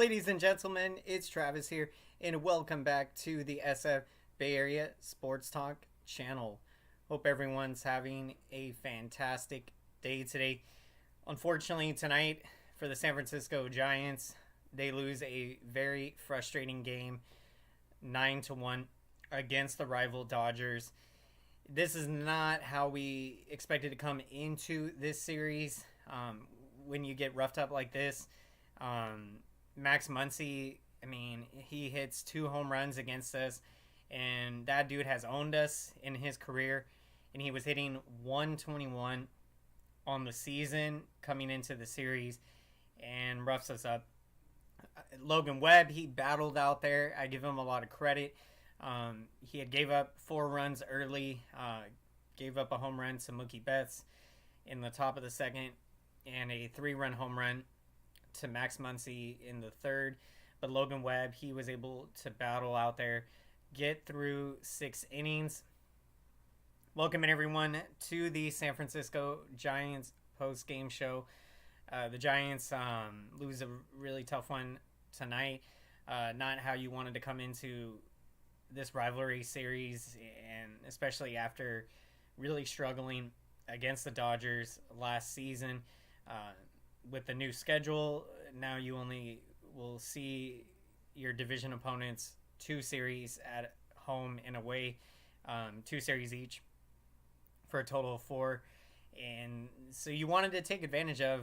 Ladies and gentlemen, it's Travis here, and welcome back to the SF Bay Area SportsTalk channel. Hope everyone's having a fantastic day today. Unfortunately, tonight for the San Francisco Giants, they lose a very frustrating game, 9-1 against the rival Dodgers. This is not how we expected to come into this series. When you get roughed up like this, Max Muncy, he hits 2 home runs against us, and that dude has owned us in his career, and he was hitting 121 on the season coming into the series and roughs us up. Logan Webb, he battled out there. I give him a lot of credit. He had gave up 4 runs early, gave up a home run to Mookie Betts in the top of the second, and a 3-run home run to Max Muncy in the third. But Logan Webb, he was able to battle out there, get through 6 innings. Welcome everyone to the San Francisco Giants post-game show. The Giants lose a really tough one tonight. Not how you wanted to come into this rivalry series, and especially after really struggling against the Dodgers last season. With the new schedule, now you only will see your division opponents 2 series at home and away, 2 series each for a total of 4. And so you wanted to take advantage of,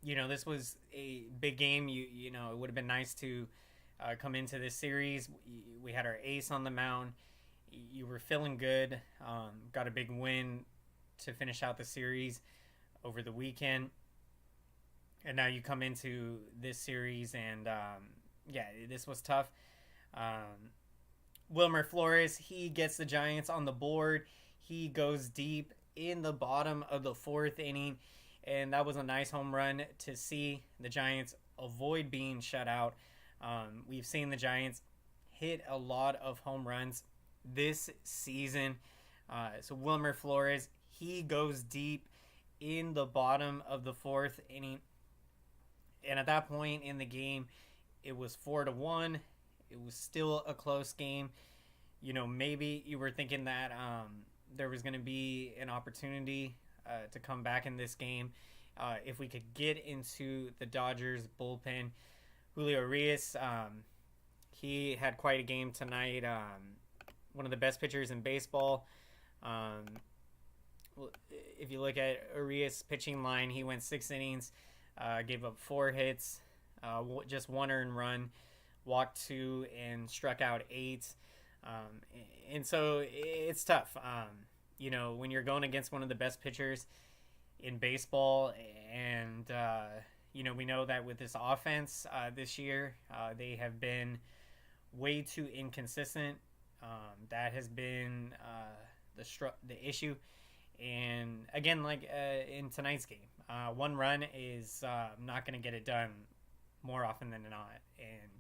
this was a big game. You know, it would have been nice to come into this series. We had our ace on the mound. You were feeling good. Got a big win to finish out the series over the weekend. And now you come into this series, and this was tough. Wilmer Flores, he gets the Giants on the board. He goes deep in the bottom of the 4th inning, and that was a nice home run to see the Giants avoid being shut out. We've seen the Giants hit a lot of home runs this season. So Wilmer Flores, he goes deep in the bottom of the 4th inning. And at that point in the game, it was 4-1. It was still a close game. You know, maybe you were thinking that there was going to be an opportunity to come back in this game if we could get into the Dodgers bullpen. Julio Urias, he had quite a game tonight. One of the best pitchers in baseball. If you look at Urias' pitching line, he went 6 innings. Gave up 4 hits, just 1 earned run, walked 2, and struck out 8. And so it's tough. When you're going against one of the best pitchers in baseball, and, we know that with this offense this year, they have been way too inconsistent. That has been the issue. And again, like in tonight's game, 1 run is not going to get it done more often than not. And,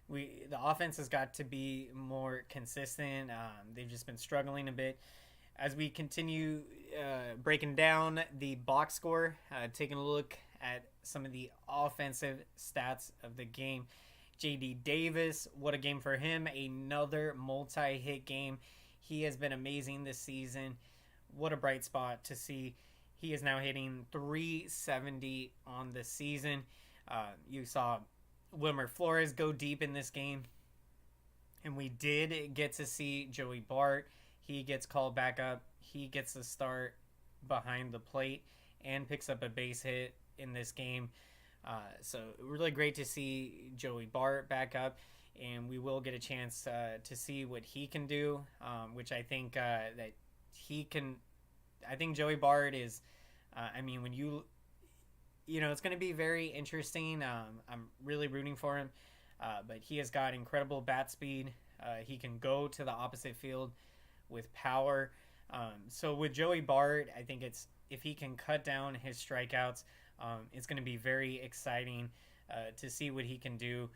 the offense has got to be more consistent. They've just been struggling a bit. As we continue breaking down the box score, taking a look at some of the offensive stats of the game. J.D. Davis, what a game for him. Another multi-hit game. He has been amazing this season. What a bright spot to see. He is now hitting .370 on the season. You saw Wilmer Flores go deep in this game. And we did get to see Joey Bart. He gets called back up. He gets the start behind the plate and picks up a base hit in this game. So really great to see Joey Bart back up. And we will get a chance to see what he can do, which I think that he can. I think Joey Bart is. When it's going to be very interesting. I'm really rooting for him, but he has got incredible bat speed. He can go to the opposite field with power. So with Joey Bart, I think if he can cut down his strikeouts, it's going to be very exciting to see what he can do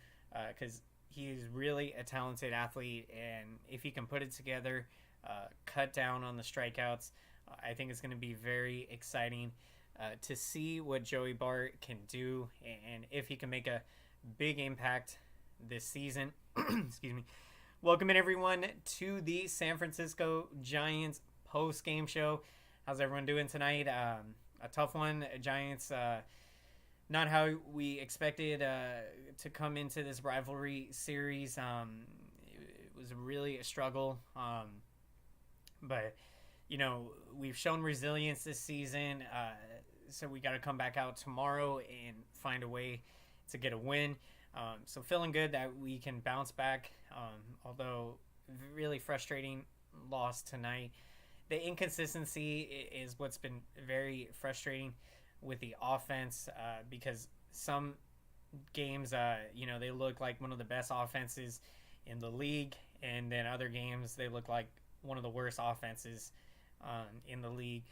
because. He's really a talented athlete, and if he can put it together, cut down on the strikeouts, I think it's going to be very exciting to see what Joey Bart can do and if he can make a big impact this season. Excuse me. Welcome in, everyone, to the San Francisco Giants post-game show. How's everyone doing tonight? A tough one. Giants, not how we expected to come into this rivalry series. It was really a struggle. But, you know, we've shown resilience this season. So we got to come back out tomorrow and find a way to get a win. So feeling good that we can bounce back, although really frustrating loss tonight. The inconsistency is what's been very frustrating with the offense, because some games, they look like one of the best offenses in the league, and then other games they look like one of the worst offenses in the league.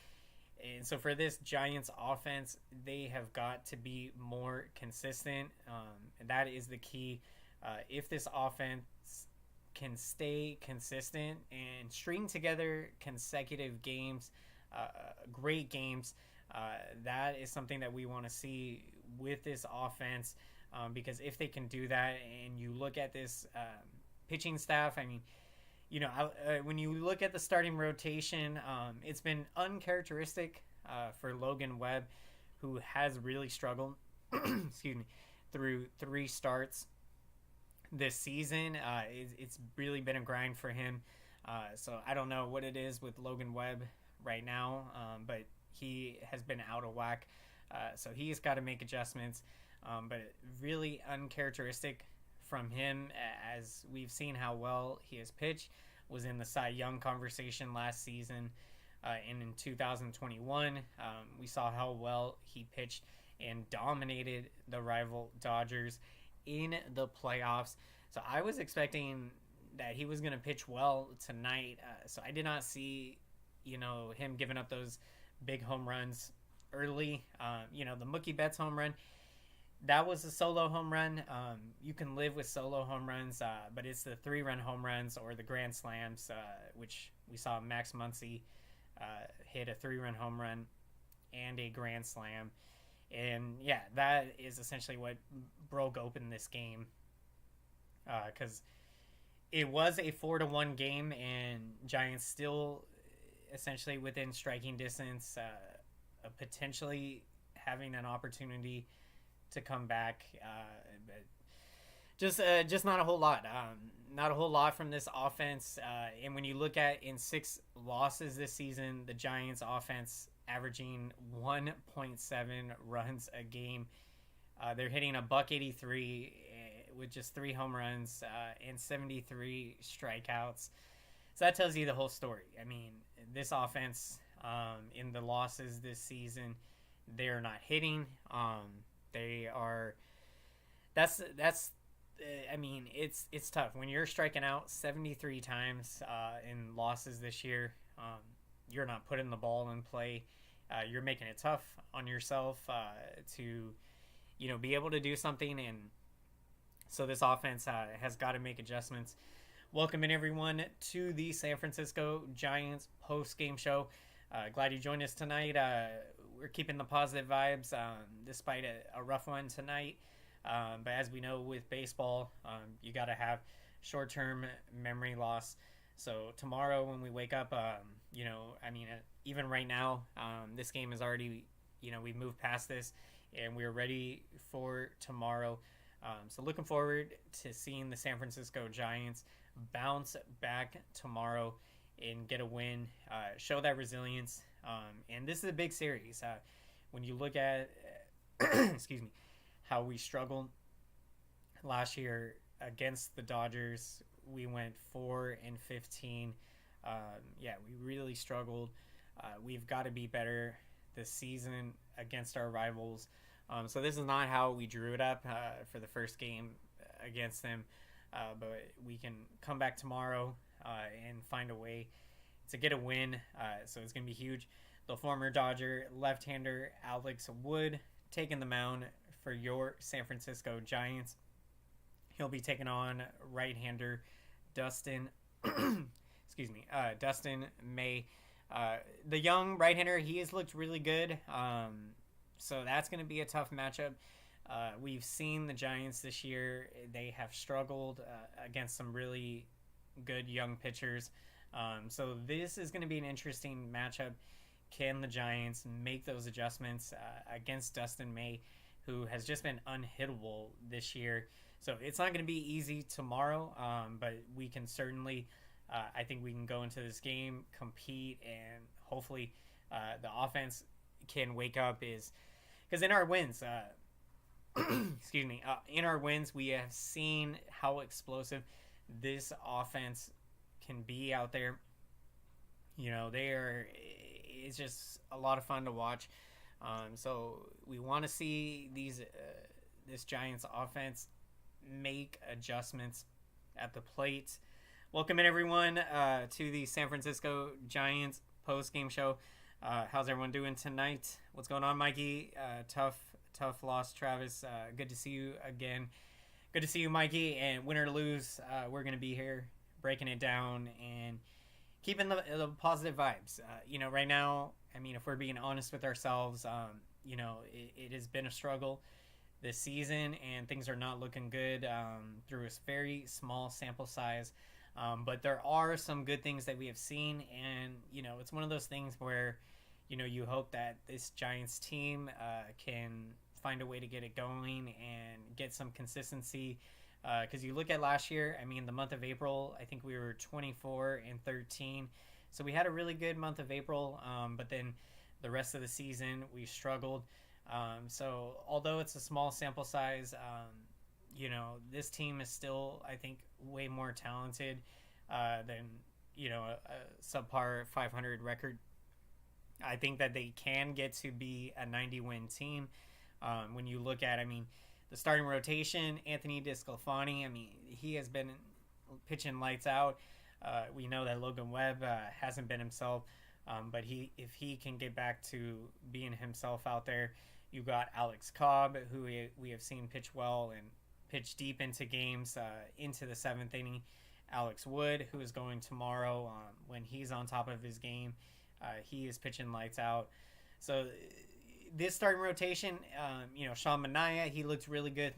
And so for this Giants offense, they have got to be more consistent. And that is the key. If this offense can stay consistent and string together consecutive games, great games, that is something that we want to see with this offense. Because if they can do that, and you look at this pitching staff, I mean, when you look at the starting rotation, it's been uncharacteristic for Logan Webb, who has really struggled excuse me, through 3 starts this season. It's really been a grind for him. So I don't know what it is with Logan Webb right now, but he has been out of whack. So he's got to make adjustments. But really uncharacteristic from him, as we've seen how well he has pitched. Was in the Cy Young conversation last season, and in 2021 we saw how well he pitched and dominated the rival Dodgers in the playoffs. So I was expecting that he was going to pitch well tonight, so I did not see him giving up those big home runs early. The Mookie Betts home run, that was a solo home run. You can live with solo home runs, but it's the 3-run home runs or the grand slams, which we saw Max Muncy hit a 3-run home run and a grand slam. And yeah, that is essentially what broke open this game, because it was a 4-1 game, and Giants still essentially within striking distance, potentially having an opportunity to come back, but just not a whole lot. Not a whole lot from this offense. And when you look at in 6 losses this season, the Giants offense averaging 1.7 runs a game. They're hitting a .183 with just 3 home runs and 73 strikeouts. So that tells you the whole story. I mean, this offense in the losses this season, they're not hitting. They are. That's. I mean, it's tough when you're striking out 73 times in losses this year. You're not putting the ball in play. You're making it tough on yourself to, be able to do something. And so this offense has got to make adjustments. Welcome in, everyone, to the San Francisco Giants post-game show. Glad you joined us tonight. We're keeping the positive vibes despite a rough one tonight. But as we know with baseball, you got to have short-term memory loss. So tomorrow when we wake up, even right now, this game is already, we've moved past this and we're ready for tomorrow. So looking forward to seeing the San Francisco Giants bounce back tomorrow and get a win, show that resilience. And this is a big series. When you look at, excuse me, how we struggled last year against the Dodgers, we went 4-15. We really struggled. We've got to be better this season against our rivals. So this is not how we drew it up for the first game against them. But we can come back tomorrow and find a way to get a win. So it's going to be huge. The former Dodger left-hander Alex Wood taking the mound for your San Francisco Giants. He'll be taking on right-hander Dustin Dustin May. The young right-hander, he has looked really good. So that's going to be a tough matchup. We've seen the Giants this year. They have struggled against some really good young pitchers. So this is going to be an interesting matchup. Can the Giants make those adjustments against Dustin May, who has just been unhittable this year? So it's not going to be easy tomorrow, but we can certainly, I think we can go into this game, compete, and hopefully the offense can wake up. Because in our wins, excuse me, in our wins, we have seen how explosive this offense can be out there. It's just a lot of fun to watch. So we want to see this Giants offense make adjustments at the plate. Welcome in, everyone, to the San Francisco Giants post-game show. How's everyone doing tonight? What's going on, Mikey? Tough loss, Travis. Good to see you again. Good to see you, Mikey. And win or lose, we're going to be here breaking it down and keeping the positive vibes. Right now, if we're being honest with ourselves, it has been a struggle this season, and things are not looking good through a very small sample size. But there are some good things that we have seen, and, it's one of those things where, you hope that this Giants team can find a way to get it going and get some consistency. Because you look at last year, the month of April, I think we were 24-13. So we had a really good month of April, but then the rest of the season we struggled. So although it's a small sample size, this team is still, I think, way more talented than, a subpar 500 record. I think that they can get to be a 90-win team. When you look at, the starting rotation, Anthony DeSclafani, he has been pitching lights out. We know that Logan Webb hasn't been himself, but if he can get back to being himself out there, you got Alex Cobb, who we have seen pitch well and pitch deep into games, into the 7th inning. Alex Wood, who is going tomorrow when he's on top of his game. He is pitching lights out. So this starting rotation, Sean Manaea, he looked really good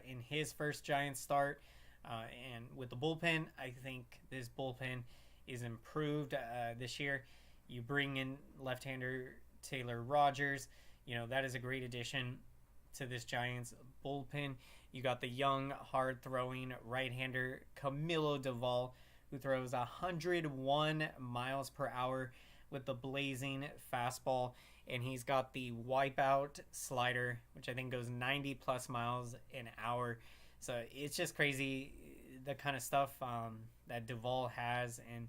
in his first Giants start. And with the bullpen, I think this bullpen is improved this year. You bring in left-hander Taylor Rogers. That is a great addition to this Giants bullpen. You got the young, hard-throwing right-hander Camilo Doval, who throws 101 miles per hour with the blazing fastball. And he's got the wipeout slider, which I think goes 90-plus miles an hour. So it's just crazy, the kind of stuff that Duvall has. And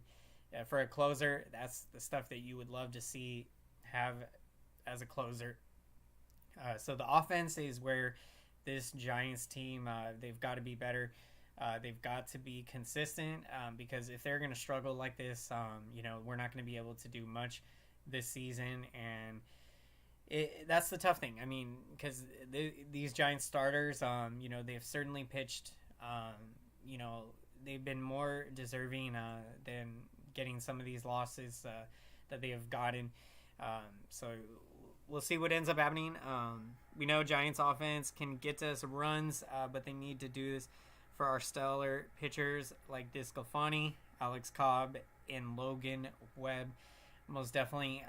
for a closer, that's the stuff that you would love to see have as a closer. So the offense is where this Giants team, they've got to be better. They've got to be consistent because if they're going to struggle like this, we're not going to be able to do much this season. And that's the tough thing. Because these Giants starters, they've certainly pitched, they've been more deserving than getting some of these losses that they have gotten. So we'll see what ends up happening. We know Giants offense can get us runs, but they need to do this for our stellar pitchers like DeSclafani, Alex Cobb, and Logan Webb. Most definitely,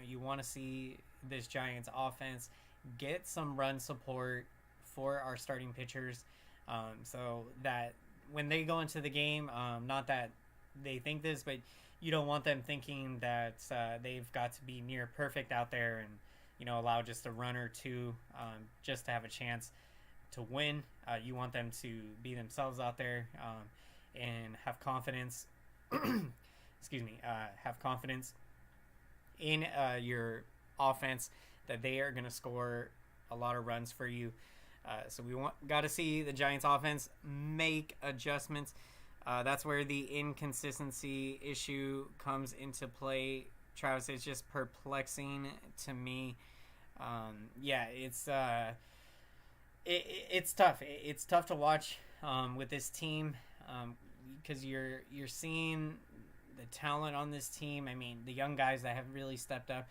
you want to see this Giants offense get some run support for our starting pitchers, so that when they go into the game, not that they think this, but you don't want them thinking that they've got to be near perfect out there and allow just a run or two just to have a chance to win. You want them to be themselves out there and have confidence. Have confidence in your offense that they are going to score a lot of runs for you. So we got to see the Giants offense make adjustments. That's where the inconsistency issue comes into play. Travis, it's just perplexing to me. It's tough. It's tough to watch with this team because you're seeing the talent on this team. I mean, the young guys that have really stepped up,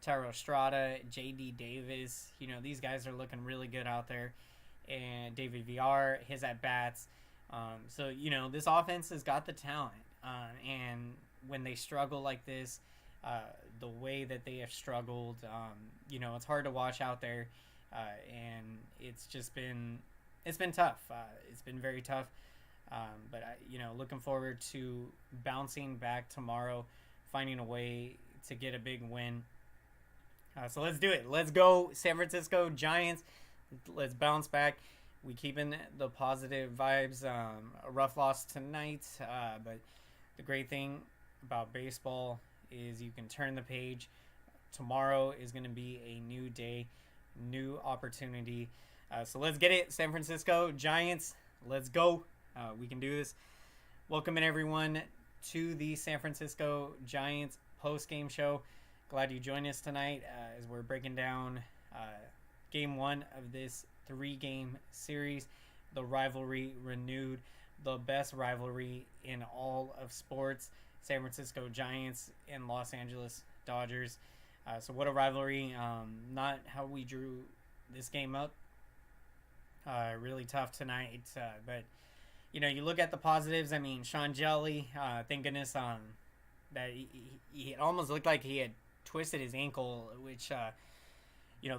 Tyro Estrada, J.D. Davis, these guys are looking really good out there. And David VR, his at-bats. So, this offense has got the talent. And when they struggle like this, the way that they have struggled, it's hard to watch out there. And it's been tough. It's been very tough. But looking forward to bouncing back tomorrow, finding a way to get a big win. So let's do it. Let's go, San Francisco Giants. Let's bounce back. We keeping the positive vibes. A rough loss tonight, but the great thing about baseball is you can turn the page. Tomorrow is going to be a new day, new opportunity. So let's get it, San Francisco Giants. Let's go. We can do this. Welcome in, everyone, to the San Francisco Giants post-game show. Glad you joined us tonight as we're breaking down Game 1 of this 3-game series. The rivalry renewed, the best rivalry in all of sports. San Francisco Giants and Los Angeles Dodgers. So what a rivalry. Not how we drew this game up. Really tough tonight, but you look at the positives. I mean, Sean Jelly, thank goodness that he almost looked like he had twisted his ankle, which,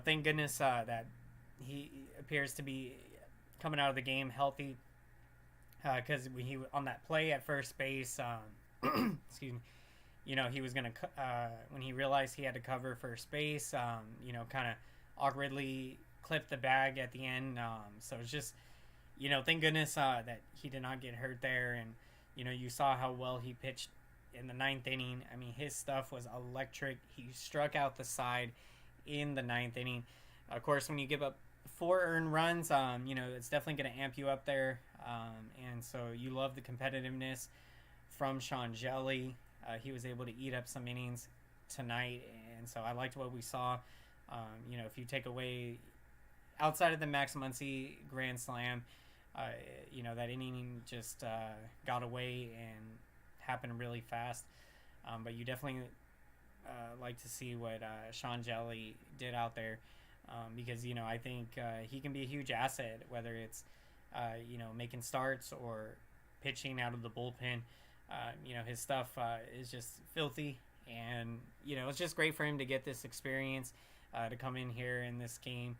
thank goodness that he appears to be coming out of the game healthy, because he on that play at first base, excuse me, he was going to, when he realized he had to cover first base, kind of awkwardly clipped the bag at the end. So it's just, thank goodness that he did not get hurt there. And, you saw how well he pitched in the 9th inning. I mean, his stuff was electric. He struck out the side in the 9th inning. Of course, when you give up 4 earned runs, it's definitely going to amp you up there. And so you love the competitiveness from Sean Jelly. He was able to eat up some innings tonight. And so I liked what we saw. If you take away outside of the Max Muncy grand slam, that inning just got away and happened really fast. But you definitely like to see what Sean Jelly did out there, because I think he can be a huge asset, whether it's making starts or pitching out of the bullpen. His stuff is just filthy, and it's just great for him to get this experience, to come in here in this game,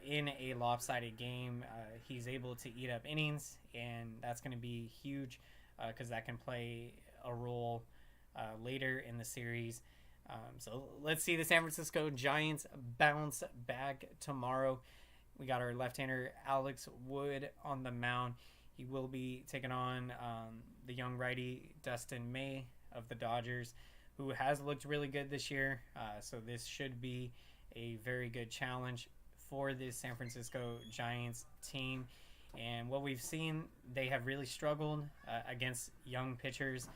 in a lopsided game. He's able to eat up innings, and that's going to be huge, because that can play a role later in the series. So let's see the San Francisco Giants bounce back tomorrow. We got our left-hander Alex Wood on the mound. He will be taking on the young righty Dustin May of the Dodgers, who has looked really good this year. So this should be a very good challenge for this San Francisco Giants team. And what we've seen, they have really struggled against young pitchers.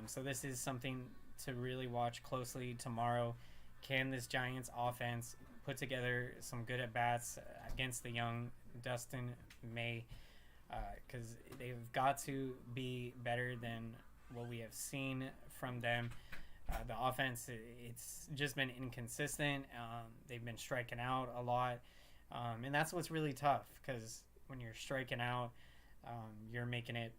So this is something to really watch closely tomorrow. Can this Giants offense put together some good at-bats against the young Dustin May? Because they've got to be better than what we have seen from them. The offense, it's just been inconsistent. They've been striking out a lot. And that's what's really tough, because when you're striking out, you're making it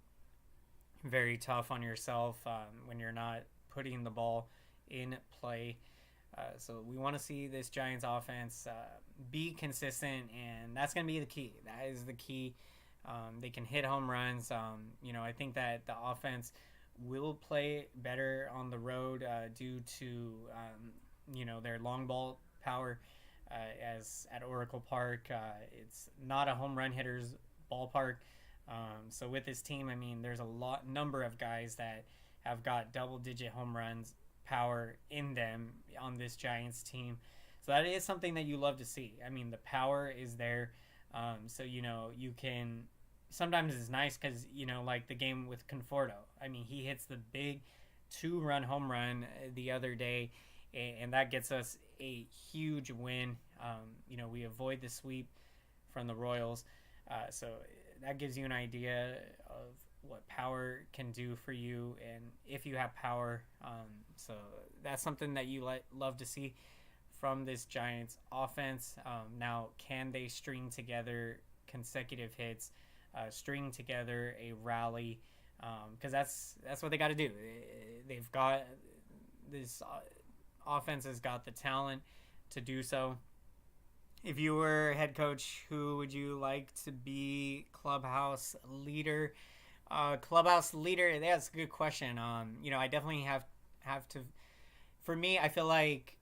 very tough on yourself when you're not putting the ball in play. So we want to see this Giants offense be consistent, and that's going to be the key. That is the key. They can hit home runs. I think that the offense will play better on the road due to, their long ball power, as at Oracle Park. It's not a home run hitter's ballpark. So with this team, there's a number of guys that have got double-digit home runs power in them on this Giants team. So that is something that you love to see. The power is there. So, you can... Sometimes it's nice because, like the game with Conforto. He hits the big 2-run home run the other day, and that gets us a huge win. We avoid the sweep from the Royals. So that gives you an idea of what power can do for you, and if you have power. So that's something that you love to see from this Giants offense. Now, can they string together consecutive hits, string together a rally? Because that's what they got to do. They've got this offense has got the talent to do so. If you were head coach, who would you like to be clubhouse leader? Clubhouse leader, that's a good question. I definitely have to. For me, I feel like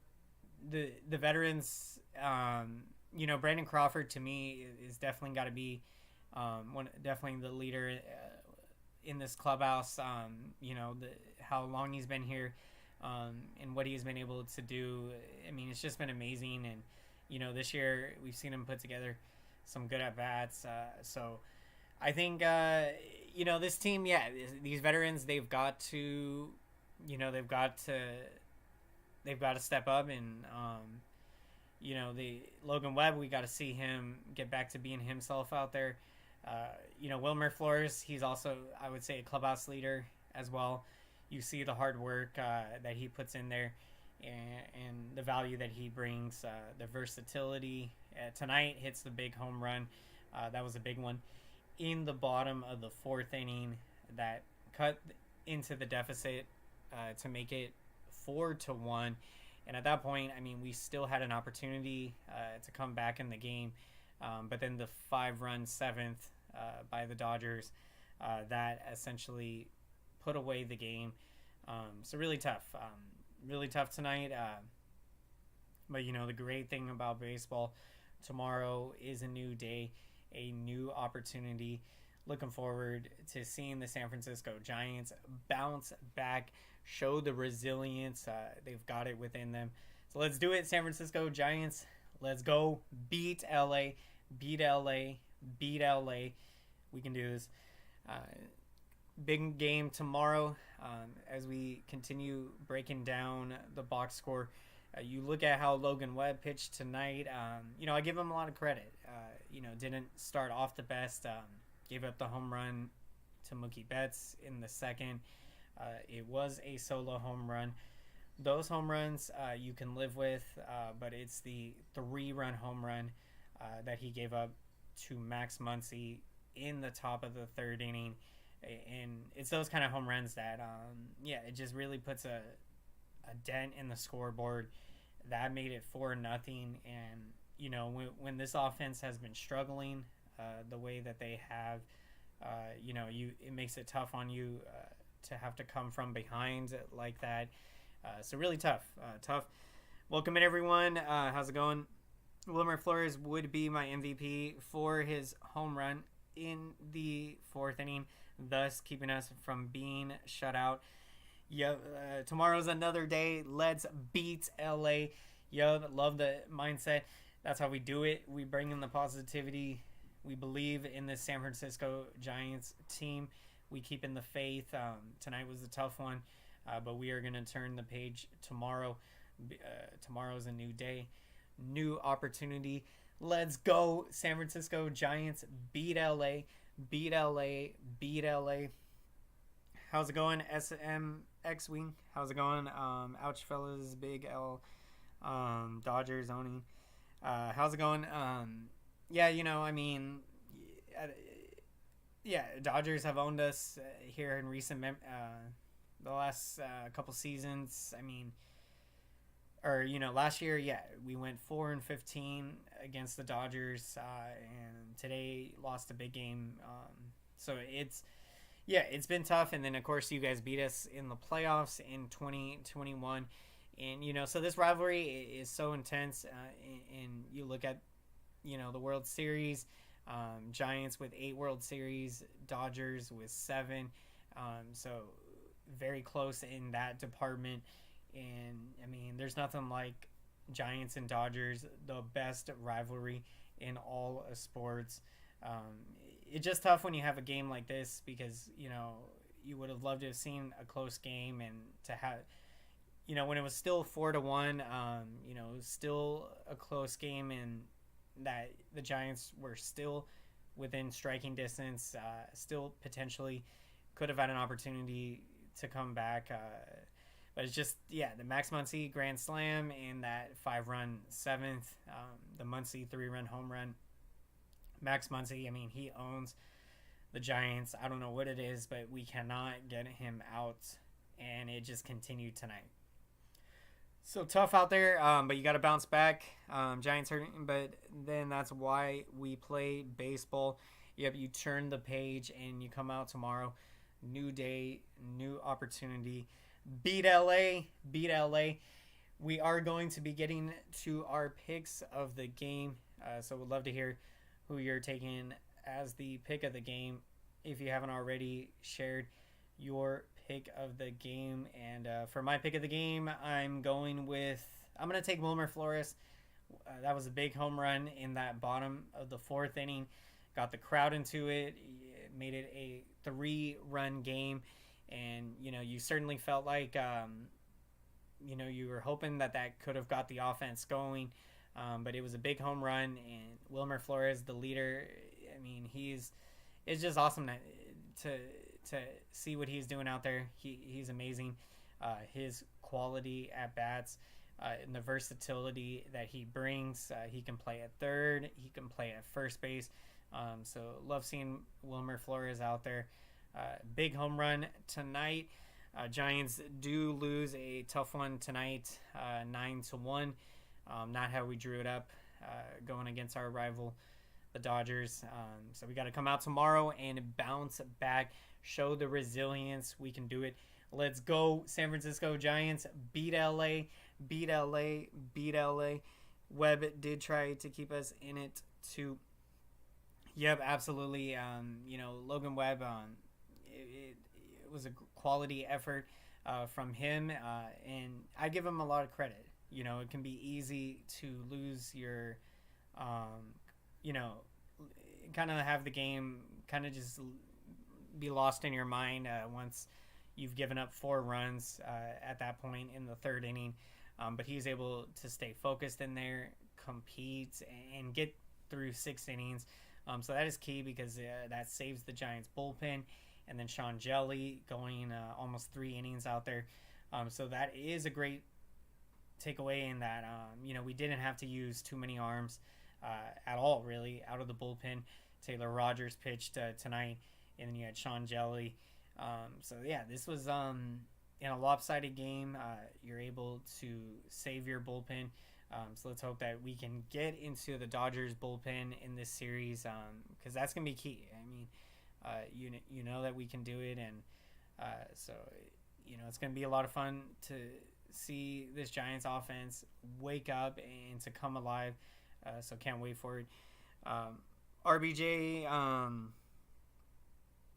the veterans. Brandon Crawford to me is definitely got to be definitely the leader in this clubhouse. How long he's been here, and what he's been able to do. I mean, it's just been amazing. And this year we've seen him put together some good at bats. So I think this team, these veterans, they've got to step up. And the Logan Webb, we got to see him get back to being himself out there. Wilmer Flores, he's also, I would say, a clubhouse leader as well. You see the hard work that he puts in there, and the value that he brings, the versatility. Tonight hits the big home run. That was a big one in the bottom of the fourth inning that cut into the deficit to make it 4-1. And at that point, I mean, we still had an opportunity to come back in the game. But then the 5-run seventh by the Dodgers, that essentially put away the game. So really tough tonight. But the great thing about baseball, tomorrow is a new day, a new opportunity. Looking forward to seeing the San Francisco Giants bounce back, show the resilience. They've got it within them. So let's do it, San Francisco Giants. Let's go. Beat LA. Beat LA. Beat LA. We can do this. Big game tomorrow as we continue breaking down the box score. You look at how Logan Webb pitched tonight. I give him a lot of credit. Didn't start off the best. Gave up the home run to Mookie Betts in the second. It was a solo home run. Those home runs you can live with, but it's the 3-run home run that he gave up to Max Muncy in the top of the third inning. And it's those kind of home runs that, it just really puts a dent in the scoreboard. That made it 4-0. And, when this offense has been struggling the way that they have, it makes it tough on you to have to come from behind like that. So really tough. Welcome in, everyone. How's it going? Wilmer Flores would be my MVP for his home run in the fourth inning, thus keeping us from being shut out. Tomorrow's another day. Let's beat LA. Love the mindset. That's how we do it. We bring in the positivity. We believe in this San Francisco Giants team. We keep in the faith. Tonight was a tough one, but we are going to turn the page tomorrow. Tomorrow's a new day, new opportunity. Let's go, San Francisco Giants. Beat LA. Beat LA. Beat LA. How's it going, SMX Wing? How's it going? Ouch, fellas. Big L. Dodgers owning. How's it going? Dodgers have owned us here in recent the last couple seasons. Last year, we went 4-15 against the Dodgers, and today lost a big game. So it's been tough. And then of course you guys beat us in the playoffs in 2021, and so this rivalry is so intense. And you look at the World Series, Giants with 8 World Series, Dodgers with 7. So very close in that department. And there's nothing like Giants and Dodgers, the best rivalry in all of sports. It's just tough when you have a game like this, because you would have loved to have seen a close game, and to have when it was still 4-1, it was still a close game, and that the Giants were still within striking distance, still potentially could have had an opportunity to come back. But it's just, the Max Muncy grand slam and that 5-run seventh, the Muncy 3-run home run. Max Muncy, I mean, he owns the Giants. I don't know what it is, but we cannot get him out, and it just continued tonight. So tough out there, but you got to bounce back. Giants hurting, but then that's why we play baseball. Yep, you turn the page and you come out tomorrow. New day, new opportunity. Beat LA, beat LA. We are going to be getting to our picks of the game, so we'd love to hear who you're taking as the pick of the game. If you haven't already shared your pick of the game. And for my pick of the game, I'm going to take Wilmer Flores. That was a big home run in that bottom of the 4th inning. Got the crowd into it. Made it a 3-run game. And, you certainly felt like, you were hoping that could have got the offense going. But it was a big home run. And Wilmer Flores, the leader, I mean, it's just awesome to see what he's doing out there. He's amazing. His quality at bats and the versatility that he brings. He can play at third. He can play at first base. So love seeing Wilmer Flores out there. Big home run tonight. Giants do lose a tough one tonight, 9-1. Not how we drew it up going against our rival, the Dodgers. So we got to come out tomorrow and bounce back, show the resilience. We can do it. Let's go, San Francisco Giants. Beat LA, beat LA, beat LA. Webb did try to keep us in it too. Yep, absolutely. Logan Webb, it was a quality effort from him, and I give him a lot of credit. It can be easy to lose your, kind of have the game kind of just be lost in your mind once you've given up 4 runs at that point in the 3rd inning. But he's able to stay focused in there, compete, and get through 6 innings. So that is key because that saves the Giants bullpen. And then Sean Jelly going almost 3 innings out there. So that is a great takeaway in that, we didn't have to use too many arms at all, really, out of the bullpen. Taylor Rogers pitched tonight, and then you had Sean Jelly. This was in a lopsided game. You're able to save your bullpen. So let's hope that we can get into the Dodgers bullpen in this series, because that's going to be key. I mean, you know that we can do it, and it's going to be a lot of fun to see this Giants offense wake up and to come alive. So can't wait for it. RBJ,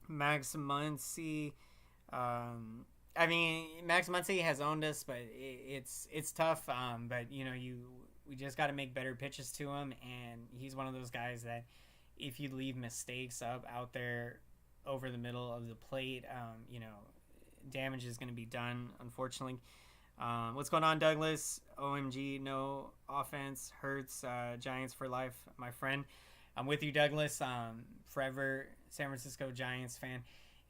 Max Muncy. Max Muncy has owned us, but it's tough. But we just got to make better pitches to him, and he's one of those guys that if you leave mistakes out there over the middle of the plate, damage is going to be done, unfortunately. What's going on, Douglas? OMG, no offense hurts. Giants for life, my friend. I'm with you, Douglas. Forever San Francisco Giants fan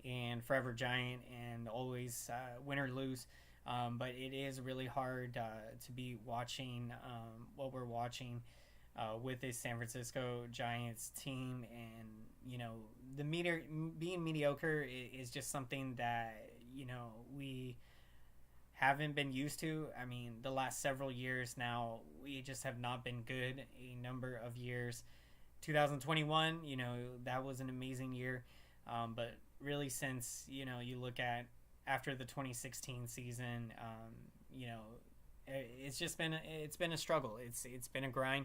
and forever Giant, and always win or lose. But it is really hard to be watching what we're watching with this San Francisco Giants team. And, being mediocre is just something that, we haven't been used to. I mean, the last several years now, we just have not been good a number of years. 2021, that was an amazing year. But really since, you look at after the 2016 season, it's been a struggle. It's been a grind.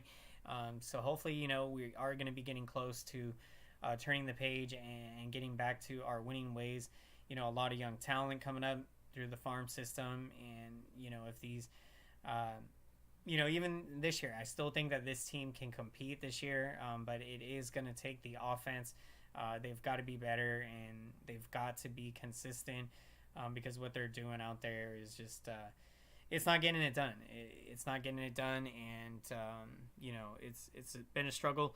So hopefully, we are going to be getting close to turning the page and getting back to our winning ways. A lot of young talent coming up through the farm system, and if these even this year, I still think that this team can compete this year, but it is going to take the offense. They've got to be better, and they've got to be consistent, because what they're doing out there is just it's not getting it done. It's not getting it done, and it's been a struggle.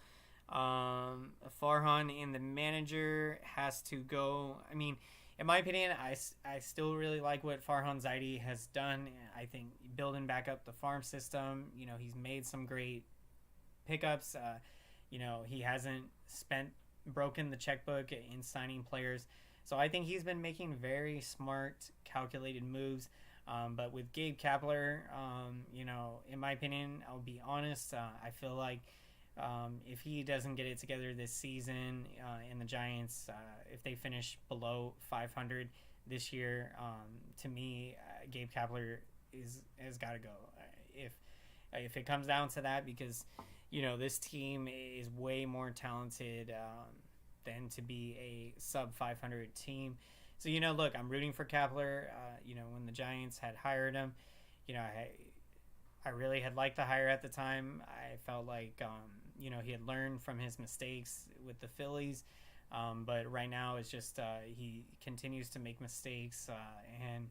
Farhan and the manager has to go. I mean, in my opinion, I still really like what Farhan Zaidi has done. I think building back up the farm system, he's made some great pickups. He hasn't broken the checkbook in signing players. So I think he's been making very smart, calculated moves. But with Gabe Kapler, in my opinion, I'll be honest, I feel like if he doesn't get it together this season and the Giants, if they finish below 500 this year, to me, Gabe Kapler has got to go. If it comes down to that, because this team is way more talented than to be a sub 500 team. So look, I'm rooting for Kapler. When the Giants had hired him, I really had liked the hire at the time. I felt like he had learned from his mistakes with the Phillies. But right now it's just he continues to make mistakes. And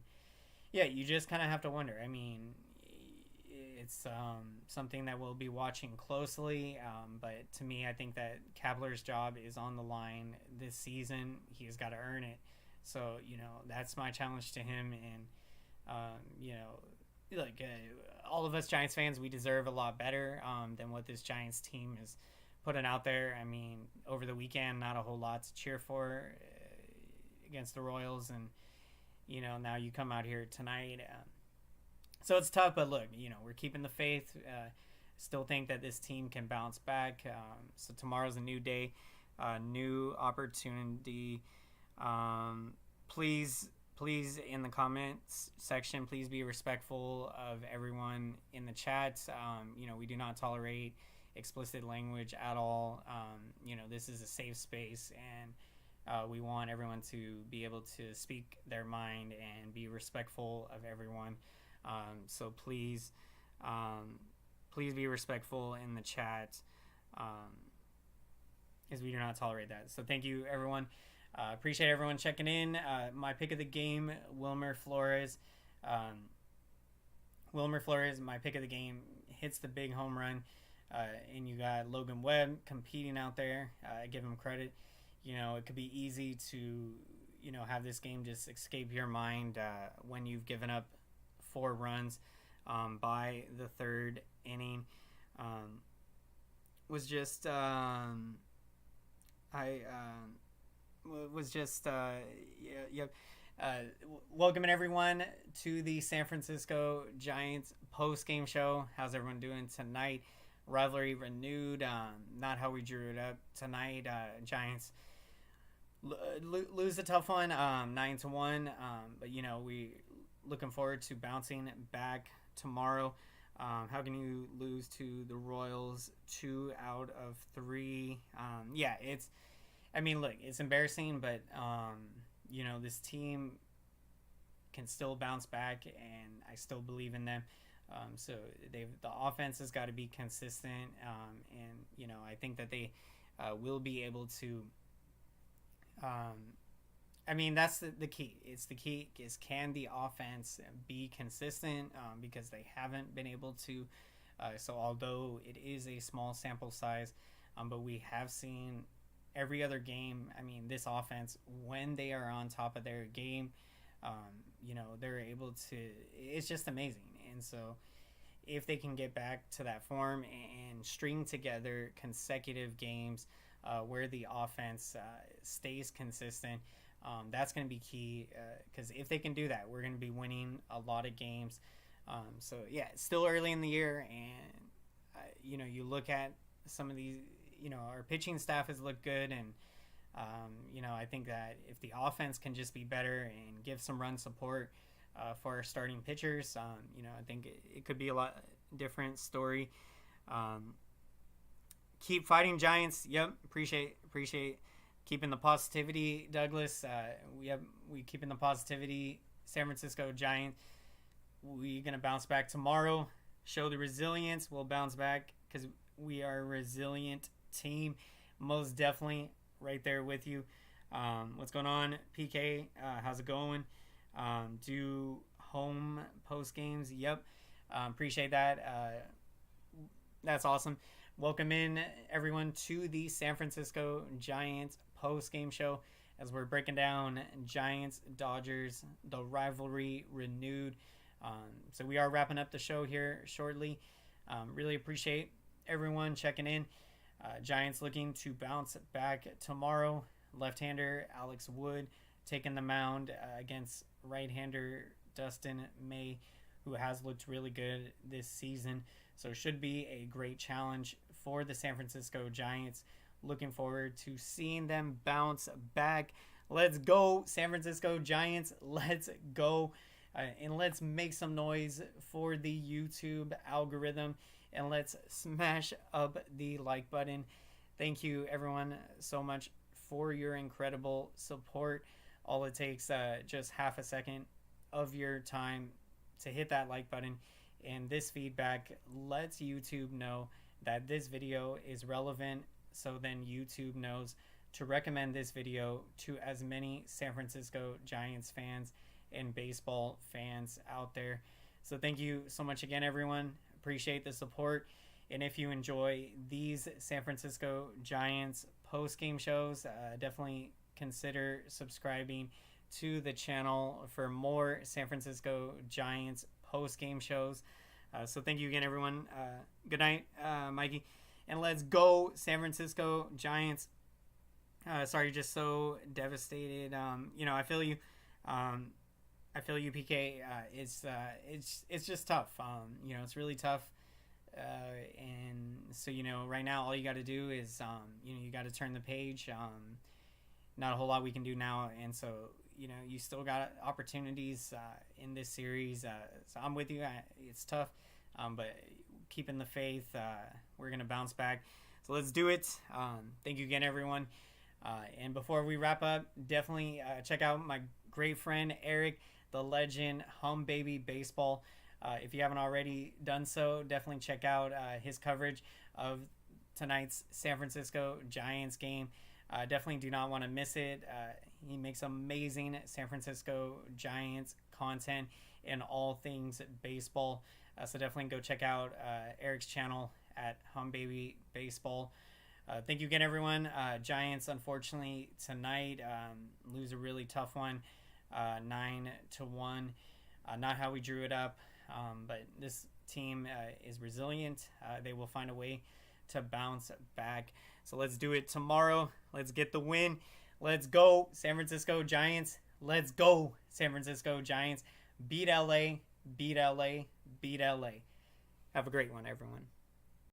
yeah, you just kind of have to wonder. I mean, it's something that we'll be watching closely. But to me, I think that Kapler's job is on the line this season. He's got to earn it. So, that's my challenge to him. And, all of us Giants fans, we deserve a lot better than what this Giants team is putting out there. I mean, over the weekend, not a whole lot to cheer for against the Royals. And, now you come out here tonight. So it's tough, but look, we're keeping the faith. Still think that this team can bounce back. So tomorrow's a new day, new opportunity. Please in the comments section, please be respectful of everyone in the chat. We do not tolerate explicit language at all. This is a safe space, and we want everyone to be able to speak their mind and be respectful of everyone. So please be respectful in the chat, as we do not tolerate that. So thank you, everyone. Appreciate everyone checking in. My pick of the game, Wilmer Flores. My pick of the game, hits the big home run. And you got Logan Webb competing out there. I give him credit. It could be easy to, have this game just escape your mind when you've given up 4 runs by the third inning. Welcoming everyone to the San Francisco Giants post-game show. How's everyone doing tonight? Rivalry renewed. Not how we drew it up tonight. Giants lose a tough one, 9-1. But we looking forward to bouncing back tomorrow. How can you lose to the Royals 2 out of 3? It's embarrassing, but this team can still bounce back, and I still believe in them. So the offense has got to be consistent, and I think that they will be able to. That's the key. It's the key is, can the offense be consistent? Because they haven't been able to. So although it is a small sample size, but we have seen every other game. This offense, when they are on top of their game, they're able to. It's just amazing. And so, if they can get back to that form and string together consecutive games where the offense stays consistent, that's going to be key. Because if they can do that, we're going to be winning a lot of games. It's still early in the year, and you look at some of these. Our pitching staff has looked good, and I think that if the offense can just be better and give some run support for our starting pitchers, I think it could be a lot different story. Keep fighting, Giants. Yep, appreciate keeping the positivity, Douglas. We keeping the positivity. San Francisco Giants. We're gonna bounce back tomorrow. Show the resilience. We'll bounce back because we are a resilient team. Most definitely right there with you. What's going on, PK? How's it going? Do home post games? Yep. Appreciate that. That's awesome. Welcome in everyone to the San Francisco Giants post game show. as we're breaking down Giants, Dodgers, the rivalry renewed. So we are wrapping up the show here shortly. Really appreciate everyone checking in. Giants looking to bounce back tomorrow. Left-hander Alex Wood taking the mound against right-hander Dustin May, who has looked really good this season. So it should be a great challenge for the San Francisco Giants. Looking forward to seeing them bounce back. Let's go, San Francisco Giants. Let's go. And let's make some noise for the YouTube algorithm. And let's smash up the like button. Thank you, everyone, so much for your incredible support. All it takes just half a second of your time to hit that like button. And this feedback lets YouTube know that this video is relevant, so then YouTube knows to recommend this video to as many San Francisco Giants fans and baseball fans out there. So thank you so much again, everyone. Appreciate the support. And if you enjoy these San Francisco Giants post-game shows, definitely consider subscribing to the channel for more San Francisco Giants post-game shows. So thank you again, everyone. Good night, Mikey. And let's go, San Francisco Giants. Sorry, just so devastated. I feel you. I feel you, PK. It's just tough. It's really tough. And so, right now, all you got to do is, you got to turn the page. Not a whole lot we can do now. And so, you still got opportunities in this series. So I'm with you. It's tough, but keeping the faith, we're going to bounce back. So let's do it. Thank you again, everyone. And before we wrap up, definitely check out my great friend, Eric, the legend, Hum Baby Baseball. If you haven't already done so, definitely check out his coverage of tonight's San Francisco Giants game. Definitely do not want to miss it. He makes amazing San Francisco Giants content in all things baseball. So definitely go check out Eric's channel at Hum Baby Baseball. Thank you again, everyone. Giants, unfortunately, tonight lose a really tough one, 9-1. Not how we drew it up, but this team is resilient. They will find a way to bounce back. So let's do it tomorrow. Let's get the win. Let's go, San Francisco Giants. Let's go, San Francisco Giants. Beat LA, beat LA, beat LA. Have a great one, everyone.